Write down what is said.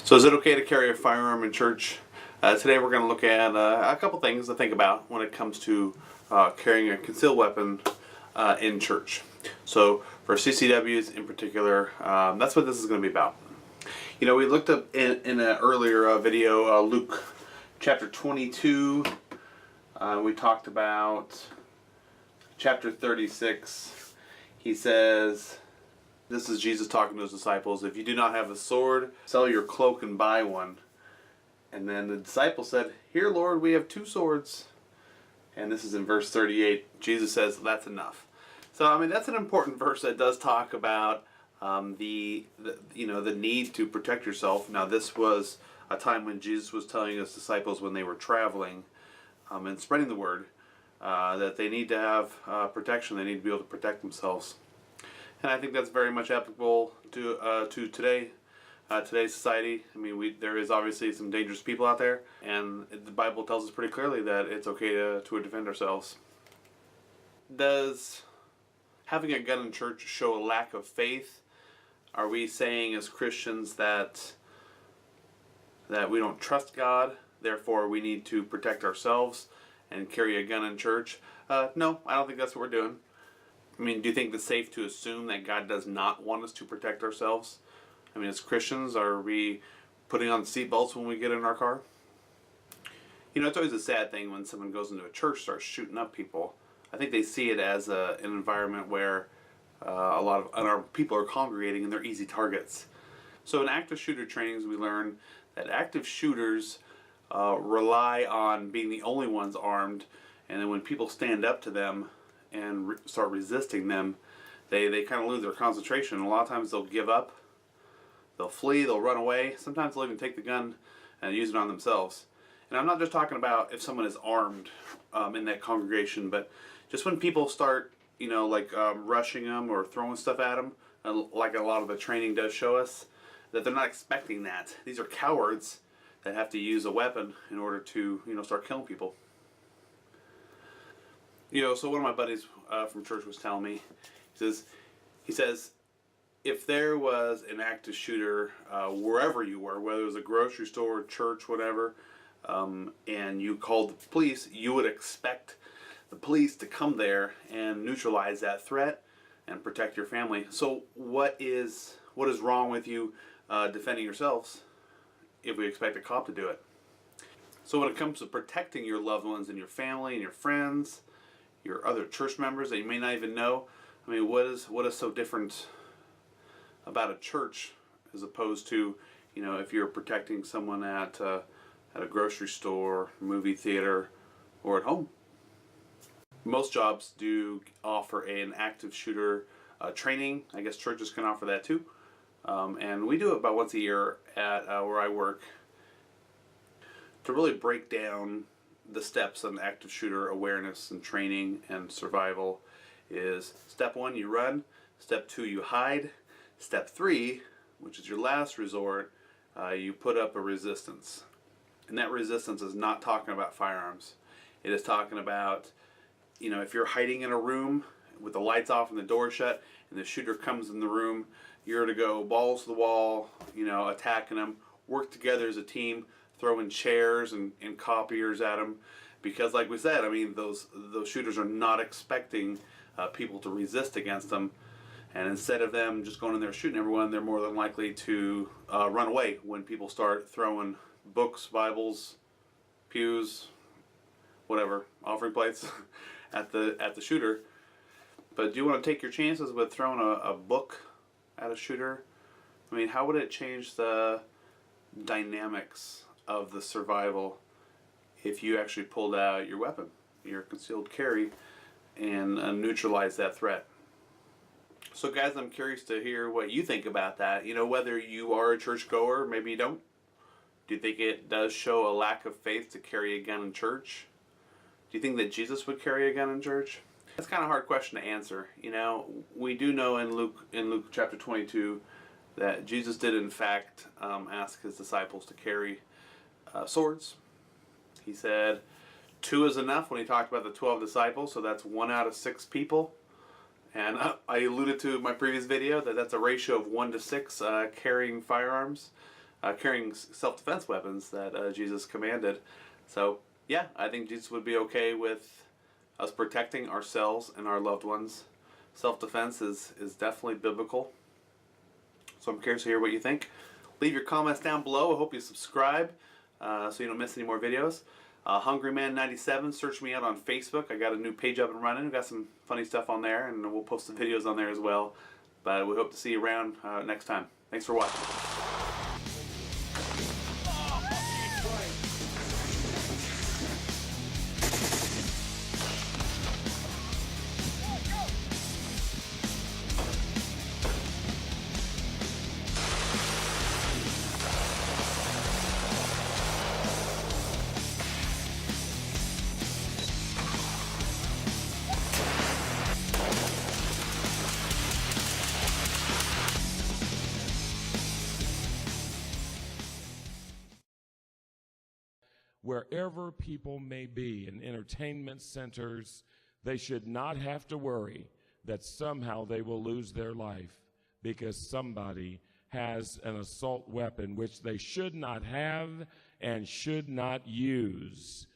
So is it okay to carry a firearm in church? Today we're going to look at a couple things to think about when it comes to carrying a concealed weapon in church. So for CCWs in particular, that's what this is going to be about. You know, we looked up in an earlier video, Luke chapter 22. We talked about chapter 36. He says, this is Jesus talking to his disciples, if you do not have a sword, sell your cloak and buy one. And then the disciples said, here, Lord, we have 2 swords. And this is in verse 38. Jesus says, that's enough. So, I mean, that's an important verse that does talk about the need to protect yourself. Now, this was a time when Jesus was telling his disciples when they were traveling and spreading the word that they need to have protection. They need to be able to protect themselves. And I think that's very much applicable to today, today's society. I mean, there is obviously some dangerous people out there, and the Bible tells us pretty clearly that it's okay to defend ourselves. Does having a gun in church show a lack of faith? Are we saying as Christians that we don't trust God, therefore we need to protect ourselves and carry a gun in church? No, I don't think that's what we're doing. I mean, do you think it's safe to assume that God does not want us to protect ourselves? I mean, as Christians, are we putting on seatbelts when we get in our car? You know, it's always a sad thing when someone goes into a church and starts shooting up people. I think they see it as an environment where a lot of our people are congregating and they're easy targets. So in active shooter trainings, we learn that active shooters rely on being the only ones armed, and then when people stand up to them and start resisting them, they kind of lose their concentration. A lot of times they'll give up, they'll flee, they'll run away. Sometimes they'll even take the gun and use it on themselves. And I'm not just talking about if someone is armed in that congregation, but just when people start, rushing them or throwing stuff at them, like a lot of the training does show us, that they're not expecting that. These are cowards that have to use a weapon in order to, start killing people. So one of my buddies from church was telling me, he says, if there was an active shooter wherever you were, whether it was a grocery store, church, whatever, and you called the police, you would expect the police to come there and neutralize that threat and protect your family. So what is wrong with you defending yourselves if we expect a cop to do it? So when it comes to protecting your loved ones and your family and your friends, your other church members that you may not even know, I mean, what is so different about a church as opposed to, if you're protecting someone at a grocery store, movie theater, or at home? Most jobs do offer an active shooter training. I guess churches can offer that too. And we do it about once a year at where I work to really break down the steps on active shooter awareness and training and survival. Is step 1, you run. Step 2, you hide. Step 3, which is your last resort, you put up a resistance. And that resistance is not talking about firearms. It is talking about, if you're hiding in a room with the lights off and the door shut and the shooter comes in the room, you're to go balls to the wall, attacking them, work together as a team, throwing chairs and copiers at them. Because like we said, I mean, those shooters are not expecting people to resist against them. And instead of them just going in there shooting everyone, they're more than likely to run away when people start throwing books, Bibles, pews, whatever, offering plates at the shooter. But do you want to take your chances with throwing a book at a shooter? I mean, how would it change the dynamics of the survival if you actually pulled out your weapon, your concealed carry, and neutralized that threat? So guys, I'm curious to hear what you think about that. Whether you are a churchgoer, maybe you don't. Do you think it does show a lack of faith to carry a gun in church? Do you think that Jesus would carry a gun in church? That's kind of a hard question to answer. We do know in Luke chapter 22 that Jesus did in fact ask his disciples to carry swords. He said 2 is enough when he talked about the 12 disciples, so that's 1 out of 6 people. And I alluded to in my previous video that that's a ratio of 1 to 6 carrying firearms. carrying self-defense weapons that Jesus commanded. So yeah, I think Jesus would be okay with us protecting ourselves and our loved ones. Self-defense is definitely biblical. So I'm curious to hear what you think. Leave your comments down below. I hope you subscribe so you don't miss any more videos. HungryMan97, search me out on Facebook. I got a new page up and running. We've got some funny stuff on there, and we'll post some videos on there as well. But we hope to see you around next time. Thanks for watching. Wherever people may be in entertainment centers, they should not have to worry that somehow they will lose their life because somebody has an assault weapon which they should not have and should not use.